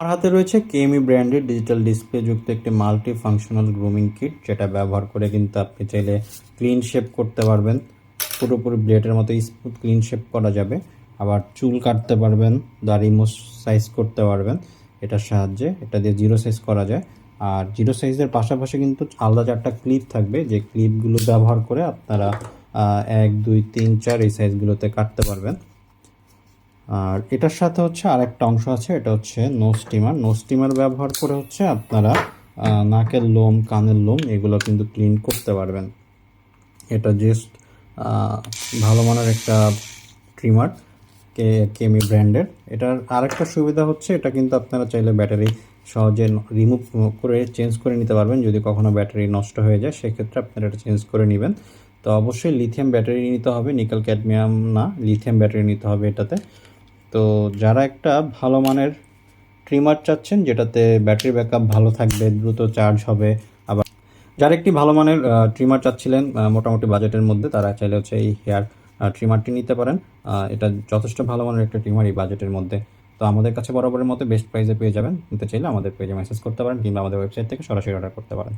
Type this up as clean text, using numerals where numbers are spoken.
আমার হাতে রয়েছে কেএমই ব্র্যান্ডের ডিজিটাল ডিসপ্লে যুক্ত একটি মাল্টি ফাংশনাল গ্রুমিং কিট, যেটা ব্যবহার করে কিন্তু আপনি চাইলে ক্লিন শেপ করতে পারবেন। পুরোপুরি ব্লেডের মতো স্মুথ ক্লিন শেপ করা যাবে। আবার চুল কাটতে পারবেন, দাড়ি মোছ সাইজ করতে পারবেন এটার সাহায্যে। এটা দিয়ে জিরো সাইজ করা যায়। আর জিরো সাইজের পাশাপাশি কিন্তু আলাদা 4টা ক্লিপ থাকবে, যে ক্লিপগুলো ব্যবহার করে আপনারা 1, 2, 3, 4 এই সাইজগুলোতে কাটতে পারবেন। আর এটার সাথে হচ্ছে আরেকটা অংশ আছে, এটা হচ্ছে নোজ স্টিমার। নোজ স্টিমার ব্যবহার করে হচ্ছে আপনারা নাকের লোম, কানের লোম এগুলো কিন্তু ক্লিন করতে পারবেন। এটা জাস্ট ভালো মানের একটা ট্রিমার, কেমি ব্র্যান্ডের। এটার আরেকটা সুবিধা হচ্ছে এটা কিন্তু আপনারা চাইলে ব্যাটারি সহজে রিমুভ করে চেঞ্জ করে নিতে পারবেন। যদি কখনো ব্যাটারি নষ্ট হয়ে যায় সেক্ষেত্রে আপনারা এটা চেঞ্জ করে নেবেন। তো অবশ্যই লিথিয়াম ব্যাটারি নিতে হবে, নিকেল ক্যাডমিয়াম না, লিথিয়াম ব্যাটারি নিতে হবে এটাতে। তো যারা একটা ভালো মানের ট্রিমার চাচ্ছেন যেটাতে ব্যাটারি ব্যাকআপ ভালো থাকবে, দ্রুত চার্জ হবে, আবার যারা একটি ভালো মানের ট্রিমার চাচ্ছিলেন মোটামুটি বাজেটের মধ্যে, তারা চাইলে হচ্ছে এই হেয়ার ট্রিমারটি নিতে পারেন। এটা যথেষ্ট ভালো মানের একটা ট্রিমার এই বাজেটের মধ্যে। তো আমাদের কাছে বরাবরের মতো বেস্ট প্রাইসে পেয়ে যাবেন। নিতে চাইলে আমাদের পেজে মেসেজ করতে পারেন কিংবা আমাদের ওয়েবসাইট থেকে সরাসরি অর্ডার করতে পারেন।